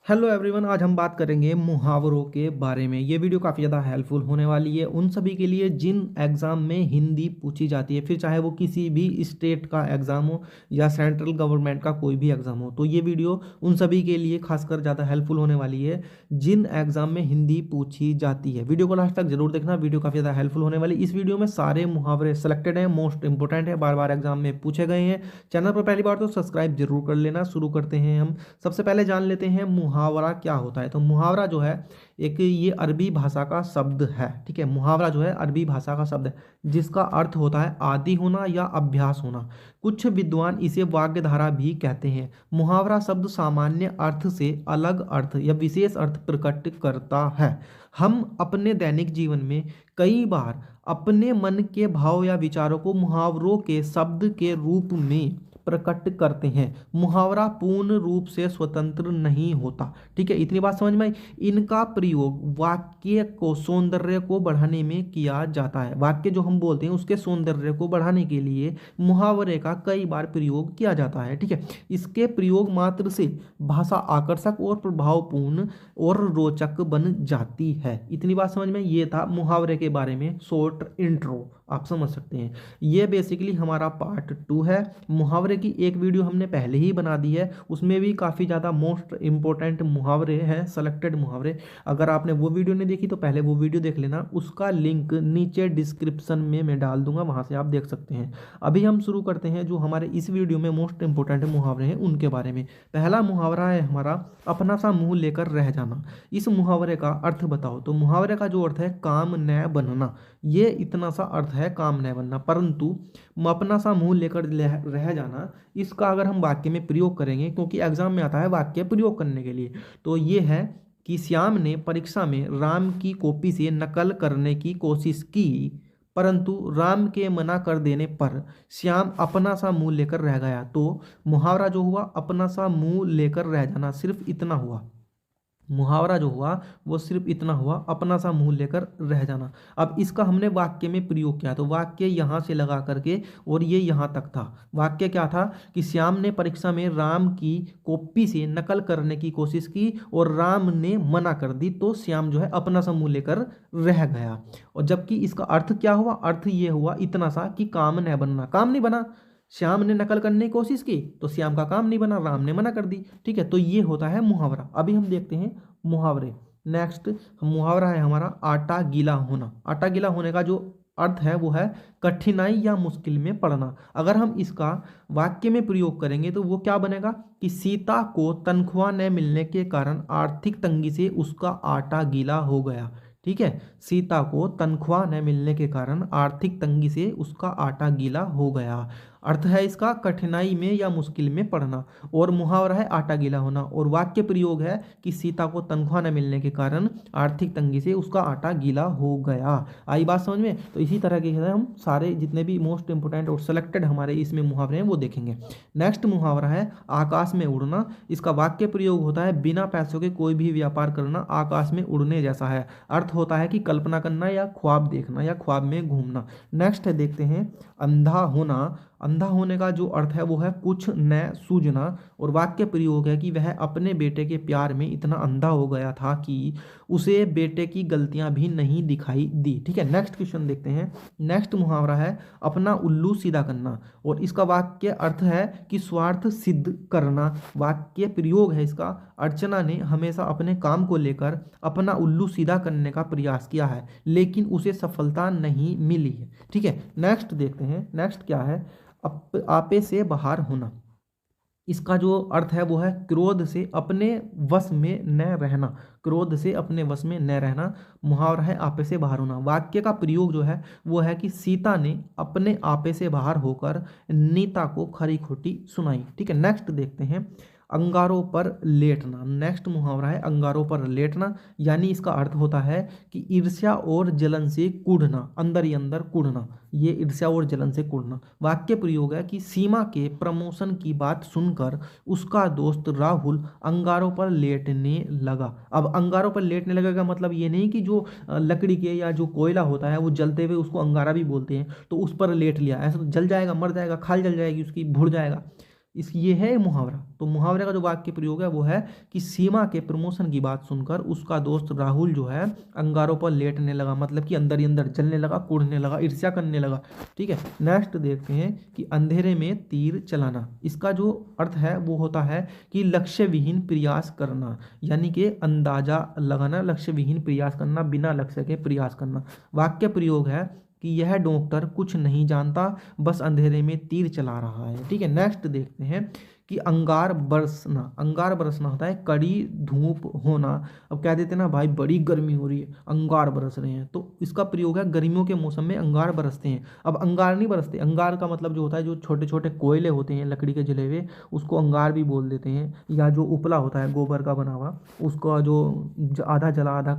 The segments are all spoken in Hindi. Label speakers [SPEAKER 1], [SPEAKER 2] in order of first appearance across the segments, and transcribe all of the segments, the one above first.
[SPEAKER 1] हेलो एवरीवन, आज हम बात करेंगे मुहावरों के बारे में। ये वीडियो काफ़ी ज़्यादा हेल्पफुल होने वाली है उन सभी के लिए जिन एग्ज़ाम में हिंदी पूछी जाती है, फिर चाहे वो किसी भी स्टेट का एग्ज़ाम हो या सेंट्रल गवर्नमेंट का कोई भी एग्ज़ाम हो। तो ये वीडियो उन सभी के लिए खासकर ज़्यादा हेल्पफुल होने वाली है जिन एग्ज़ाम में हिंदी पूछी जाती है। वीडियो को लास्ट तक जरूर देखना, वीडियो काफ़ी ज़्यादा हेल्पफुल होने वाली। इस वीडियो में सारे मुहावरे सेलेक्टेड हैं, मोस्ट इंपॉर्टेंट है, बार बार एग्जाम में पूछे गए हैं। चैनल पर पहली बार तो सब्सक्राइब जरूर कर लेना। शुरू करते हैं हम। सबसे पहले जान लेते हैं मुहावरा क्या होता है। तो मुहावरा जो है एक ये अरबी भाषा का शब्द है। ठीक है, मुहावरा जो है अरबी भाषा का शब्द है जिसका अर्थ होता है आदी होना या अभ्यास होना। कुछ विद्वान इसे वाग्धारा भी कहते हैं। मुहावरा शब्द सामान्य अर्थ से अलग अर्थ या विशेष अर्थ प्रकट करता है। हम अपने दैनिक जीवन में कई बार अपने मन के भाव या विचारों को मुहावरों के शब्द के रूप में प्रकट करते हैं। मुहावरा पूर्ण रूप से स्वतंत्र नहीं होता। ठीक है, इतनी बात समझ में आई। इनका प्रयोग वाक्य को सौंदर्य को बढ़ाने में किया जाता है। वाक्य जो हम बोलते हैं उसके सौंदर्य को बढ़ाने के लिए मुहावरे का कई बार प्रयोग किया जाता है। ठीक है, इसके प्रयोग मात्र से भाषा आकर्षक और प्रभावपूर्ण और रोचक बन जाती है। इतनी बात समझ में। ये था मुहावरे के बारे में शॉर्ट इंट्रो, आप समझ सकते हैं। ये बेसिकली हमारा पार्ट 2 है। मुहावरे की एक वीडियो हमने पहले ही बना दी है, उसमें भी काफ़ी ज़्यादा मोस्ट इंपॉर्टेंट मुहावरे हैं, सेलेक्टेड मुहावरे। अगर आपने वो वीडियो नहीं देखी तो पहले वो वीडियो देख लेना, उसका लिंक नीचे डिस्क्रिप्शन में मैं डाल दूंगा, वहाँ से आप देख सकते हैं। अभी हम शुरू करते हैं जो हमारे इस वीडियो में मोस्ट इंपॉर्टेंट मुहावरे हैं उनके बारे में। पहला मुहावरा है हमारा अपना सा मुंह लेकर रह जाना। इस मुहावरे का अर्थ बताओ। तो मुहावरे का जो अर्थ है काम न बनना। ये इतना सा अर्थ है काम न बनना, परंतु अपना सा मुंह लेकर रह जाना, इसका अगर हम वाक्य में प्रयोग करेंगे, क्योंकि एग्जाम में आता है वाक्य प्रयोग करने के लिए, तो ये है कि श्याम ने परीक्षा में राम की कॉपी से नकल करने की कोशिश की, परंतु राम के मना कर देने पर श्याम अपना सा मुंह लेकर रह गया। तो मुहावरा जो हुआ अपना सा मुंह लेकर रह जाना, सिर्फ इतना हुआ। मुहावरा जो हुआ वो सिर्फ इतना हुआ, अपना सा मुंह लेकर रह जाना। अब इसका हमने वाक्य में प्रयोग किया, तो वाक्य यहाँ से लगा करके और ये यहाँ तक था। वाक्य क्या था कि श्याम ने परीक्षा में राम की कॉपी से नकल करने की कोशिश की और राम ने मना कर दी, तो श्याम जो है अपना सा मुंह लेकर रह गया। और जबकि इसका अर्थ क्या हुआ, अर्थ ये हुआ इतना सा कि काम न बनना, काम नहीं बना। श्याम ने नकल करने की कोशिश की तो श्याम का काम नहीं बना, राम ने मना कर दी। ठीक है, तो ये होता है मुहावरा। अभी हम देखते हैं मुहावरे। नेक्स्ट मुहावरा है हमारा आटा गीला होना। आटा गीला होने का जो अर्थ है वो है कठिनाई या मुश्किल में पड़ना। अगर हम इसका वाक्य में प्रयोग करेंगे तो वो क्या बनेगा कि सीता को तनख्वाह न मिलने के कारण आर्थिक तंगी से उसका आटा गीला हो गया। ठीक है, सीता को तनख्वाह न मिलने के कारण आर्थिक तंगी से उसका आटा गीला हो गया। अर्थ है इसका कठिनाई में या मुश्किल में पड़ना, और मुहावरा है आटा गीला होना, और वाक्य प्रयोग है कि सीता को तनख्वाह न मिलने के कारण आर्थिक तंगी से उसका आटा गीला हो गया। आई बात समझ में। तो इसी तरह के हम सारे जितने भी मोस्ट इंपोर्टेंट और सेलेक्टेड हमारे इसमें मुहावरे हैं वो देखेंगे। नेक्स्ट मुहावरा है आकाश में उड़ना। इसका वाक्य प्रयोग होता है बिना पैसों के कोई भी व्यापार करना आकाश में उड़ने जैसा है। अर्थ होता है कि कल्पना करना या ख्वाब देखना या ख्वाब में घूमना। नेक्स्ट है देखते हैं अंधा होना। अंधा होने का जो अर्थ है वो है कुछ न सूझना, और वाक्य प्रयोग है कि वह अपने बेटे के प्यार में इतना अंधा हो गया था कि उसे बेटे की गलतियां भी नहीं दिखाई दी। ठीक है, नेक्स्ट क्वेश्चन देखते हैं। नेक्स्ट मुहावरा है अपना उल्लू सीधा करना, और इसका वाक्य अर्थ है कि स्वार्थ सिद्ध करना। वाक्य प्रयोग है इसका अर्चना ने हमेशा अपने काम को लेकर अपना उल्लू सीधा करने का प्रयास किया है, लेकिन उसे सफलता नहीं मिली है। ठीक है, नेक्स्ट देखते हैं। नेक्स्ट क्या है आपे से बाहर होना। इसका जो अर्थ है वो है क्रोध से अपने वश में न रहना। क्रोध से अपने वश में न रहना। मुहावरा है आपे से बाहर होना। वाक्य का प्रयोग जो है वो है कि सीता ने अपने आपे से बाहर होकर नीता को खरी खोटी सुनाई। ठीक है, नेक्स्ट देखते हैं अंगारों पर लेटना। नेक्स्ट मुहावरा है अंगारों पर लेटना, यानी इसका अर्थ होता है कि ईर्ष्या और जलन से कूढ़ना, अंदर ही अंदर कूढ़ना। ये ईर्ष्या और जलन से कूढ़ना। वाक्य प्रयोग है कि सीमा के प्रमोशन की बात सुनकर उसका दोस्त राहुल अंगारों पर लेटने लगा। अब अंगारों पर लेटने लगा का मतलब ये नहीं कि जो लकड़ी के या जो कोयला होता है वो जलते हुए उसको अंगारा भी बोलते हैं, तो उस पर लेट लिया, ऐसा तो जल जाएगा, मर जाएगा, खाल जल जाएगी उसकी, भुड़ जाएगा। इस ये है मुहावरा। तो मुहावरे का जो वाक्य प्रयोग है वो है कि सीमा के प्रमोशन की बात सुनकर उसका दोस्त राहुल जो है अंगारों पर लेटने लगा, मतलब कि अंदर ही अंदर जलने लगा, कुढ़ने लगा, ईर्ष्या करने लगा। ठीक है, नेक्स्ट देखते हैं कि अंधेरे में तीर चलाना। इसका जो अर्थ है वो होता है कि लक्ष्य विहीन प्रयास करना, यानी कि अंदाजा लगाना, लक्ष्य विहीन प्रयास करना, बिना लक्ष्य के प्रयास करना। वाक्य प्रयोग है कि यह डॉक्टर कुछ नहीं जानता, बस अंधेरे में तीर चला रहा है। ठीक है, नेक्स्ट देखते हैं कि अंगार बरसना। अंगार बरसना होता है कड़ी धूप होना। अब कह देते हैं ना भाई बड़ी गर्मी हो रही है, अंगार बरस रहे हैं, तो इसका प्रयोग है गर्मियों के मौसम में अंगार बरसते हैं। अब अंगार नहीं बरसते, अंगार का मतलब जो होता है जो छोटे छोटे कोयले होते हैं लकड़ी के जले हुए, उसको अंगार भी बोल देते हैं। या जो उपला होता है गोबर का बना हुआ, उसका जो आधा जला आधा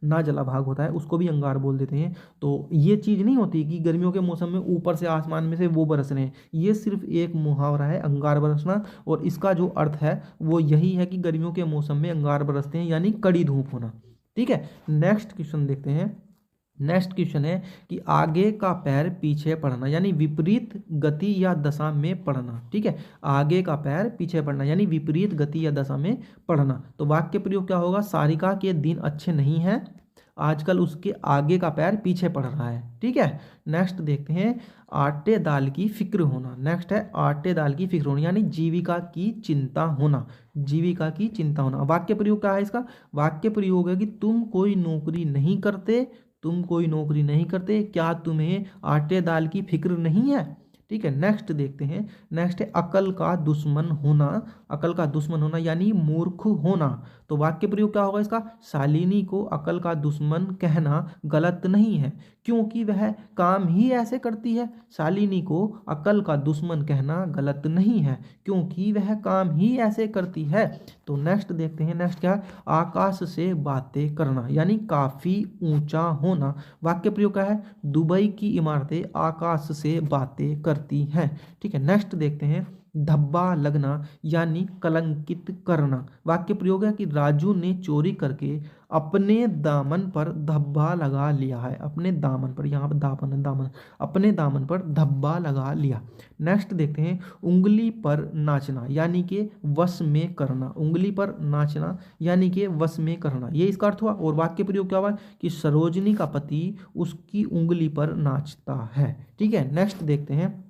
[SPEAKER 1] ना जला भाग होता है, उसको भी अंगार बोल देते हैं। तो ये चीज़ नहीं होती कि गर्मियों के मौसम में ऊपर से आसमान में से वो बरस रहे हैं, ये सिर्फ एक मुहावरा है अंगार बरसना, और इसका जो अर्थ है वो यही है कि गर्मियों के मौसम में अंगार बरसते हैं, यानी कड़ी धूप होना। ठीक है, नेक्स्ट क्वेश्चन देखते हैं। नेक्स्ट क्वेश्चन है कि आगे का पैर पीछे पड़ना, यानी विपरीत गति या दशा में पड़ना। ठीक है, आगे का पैर पीछे पड़ना यानी विपरीत गति या दशा में पड़ना। तो वाक्य प्रयोग क्या होगा, सारिका के दिन अच्छे नहीं हैं, आजकल उसके आगे का पैर पीछे पड़ रहा है। ठीक है, नेक्स्ट देखते हैं आटे दाल की फिक्र होना। नेक्स्ट है आटे दाल की फिक्र होना, यानी जीविका की चिंता होना, जीविका की चिंता होना। वाक्य प्रयोग क्या है इसका, वाक्य प्रयोग है कि तुम कोई नौकरी नहीं करते, तुम कोई नौकरी नहीं करते, क्या तुम्हें आटे दाल की फिक्र नहीं है। ठीक है, नेक्स्ट देखते हैं। नेक्स्ट है अकल का दुश्मन होना। अकल का दुश्मन होना यानी मूर्ख होना। तो वाक्य प्रयोग क्या होगा इसका, शालिनी को अकल का दुश्मन कहना गलत नहीं है, क्योंकि वह काम ही ऐसे करती है। शालिनी को अकल का दुश्मन कहना गलत नहीं है, क्योंकि वह काम ही ऐसे करती है। तो नेक्स्ट देखते हैं। नेक्स्ट क्या है, आकाश से बातें करना, यानी काफ़ी ऊंचा होना। वाक्य प्रयोग क्या है, दुबई की इमारतें आकाश से बातें करती हैं। ठीक है, नेक्स्ट देखते हैं धब्बा लगना यानी कलंकित करना। वाक्य प्रयोग है कि राजू ने चोरी करके अपने दामन पर धब्बा लगा लिया है, अपने दामन पर, यहाँ पर दामन है, दामन, अपने दामन पर धब्बा लगा लिया। नेक्स्ट देखते हैं उंगली पर नाचना यानी कि वश में करना। उंगली पर नाचना यानी कि वश में करना, ये इसका अर्थ हुआ। और वाक्य प्रयोग क्या हुआ कि सरोजनी का पति उसकी उंगली पर नाचता है। ठीक है, नेक्स्ट देखते हैं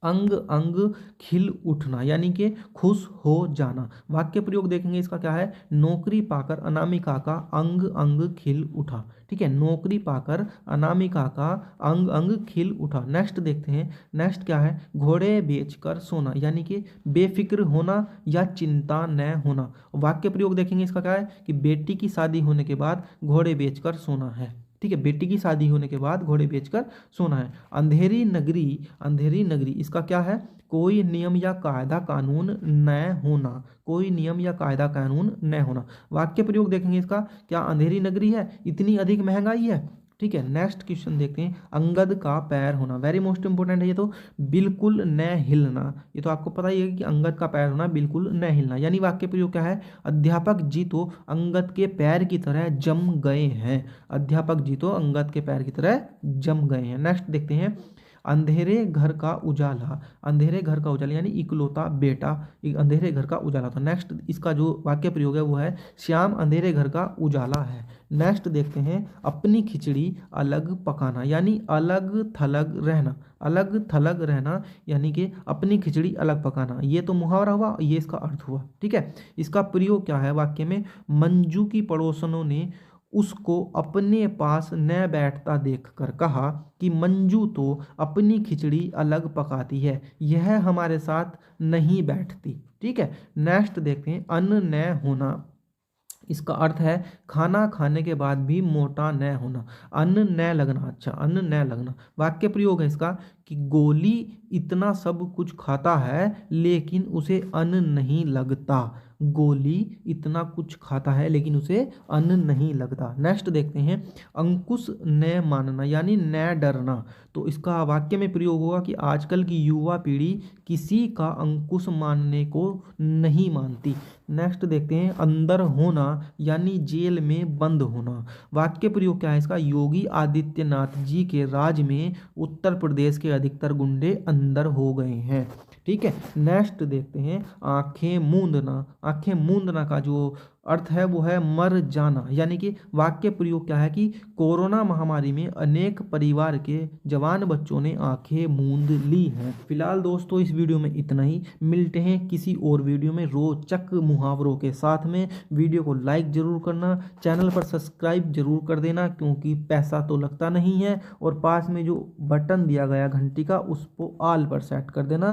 [SPEAKER 1] अंग अंग खिल उठना यानी कि खुश हो जाना। वाक्य प्रयोग देखेंगे इसका क्या है, नौकरी पाकर अनामिका का अंग अंग खिल उठा। ठीक है, नौकरी पाकर अनामिका का अंग अंग खिल उठा। नेक्स्ट देखते हैं। नेक्स्ट क्या है, घोड़े बेचकर सोना यानी कि बेफिक्र होना या चिंता न होना। वाक्य प्रयोग देखेंगे इसका क्या है कि बेटी की शादी होने के बाद घोड़े बेचकर सोना है। ठीक है, बेटी की शादी होने के बाद घोड़े बेचकर सोना है। अंधेरी नगरी, अंधेरी नगरी इसका क्या है, कोई नियम या कायदा कानून न होना, कोई नियम या कायदा कानून न होना। वाक्य प्रयोग देखेंगे इसका, क्या अंधेरी नगरी है, इतनी अधिक महंगाई है। ठीक है, नेक्स्ट क्वेश्चन देखते हैं अंगद का पैर होना, वेरी मोस्ट इंपोर्टेंट है ये तो, बिल्कुल न हिलना। ये तो आपको पता ही है कि अंगद का पैर होना, बिल्कुल न हिलना, यानी वाक्य प्रयोग क्या है, अध्यापक जी तो अंगद के पैर की तरह जम गए हैं, अध्यापक जी तो अंगद के पैर की तरह जम गए हैं। नेक्स्ट देखते हैं अंधेरे घर का उजाला, अंधेरे घर का उजाला यानी इकलौता बेटा, अंधेरे घर का उजाला। तो नेक्स्ट इसका जो वाक्य प्रयोग है वो है श्याम अंधेरे घर का उजाला है। नेक्स्ट देखते हैं अपनी खिचड़ी अलग पकाना यानी अलग थलग रहना, अलग थलग रहना यानी कि अपनी खिचड़ी अलग पकाना। ये तो मुहावरा हुआ, ये इसका अर्थ हुआ। ठीक है, इसका प्रयोग क्या है वाक्य में, मंजू की पड़ोसनों ने उसको अपने पास न बैठता देखकर कहा कि मंजू तो अपनी खिचड़ी अलग पकाती है, यह हमारे साथ नहीं बैठती। ठीक है, नेक्स्ट देखते हैं अन्न न होना। इसका अर्थ है खाना खाने के बाद भी मोटा न होना, अन्न न लगना। अच्छा, अन्न न लगना। वाक्य प्रयोग है इसका कि गोली इतना सब कुछ खाता है लेकिन उसे अन्न नहीं लगता, गोली इतना कुछ खाता है लेकिन उसे अन्न नहीं लगता। नेक्स्ट देखते हैं अंकुश न मानना यानी न डरना। तो इसका वाक्य में प्रयोग होगा कि आजकल की युवा पीढ़ी किसी का अंकुश मानने को नहीं मानती। नेक्स्ट देखते हैं अंदर होना यानी जेल में बंद होना। वाक्य प्रयोग क्या है इसका, योगी आदित्यनाथ जी के राज में उत्तर प्रदेश के अधिकतर गुंडे अंदर हो गए हैं। ठीक है। नेक्स्ट देखते हैं आंखें मूंदना। आंखें मूंदना का जो अर्थ है वो है मर जाना, यानी कि वाक्य प्रयोग क्या है कि कोरोना महामारी में अनेक परिवार के जवान बच्चों ने आंखें मूंद ली हैं। फिलहाल दोस्तों इस वीडियो में इतना ही, मिलते हैं किसी और वीडियो में रोचक मुहावरों के साथ में। वीडियो को लाइक जरूर करना, चैनल पर सब्सक्राइब जरूर कर देना क्योंकि पैसा तो लगता नहीं है, और पास में जो बटन दिया गया घंटी का उसको ऑल पर सेट कर देना।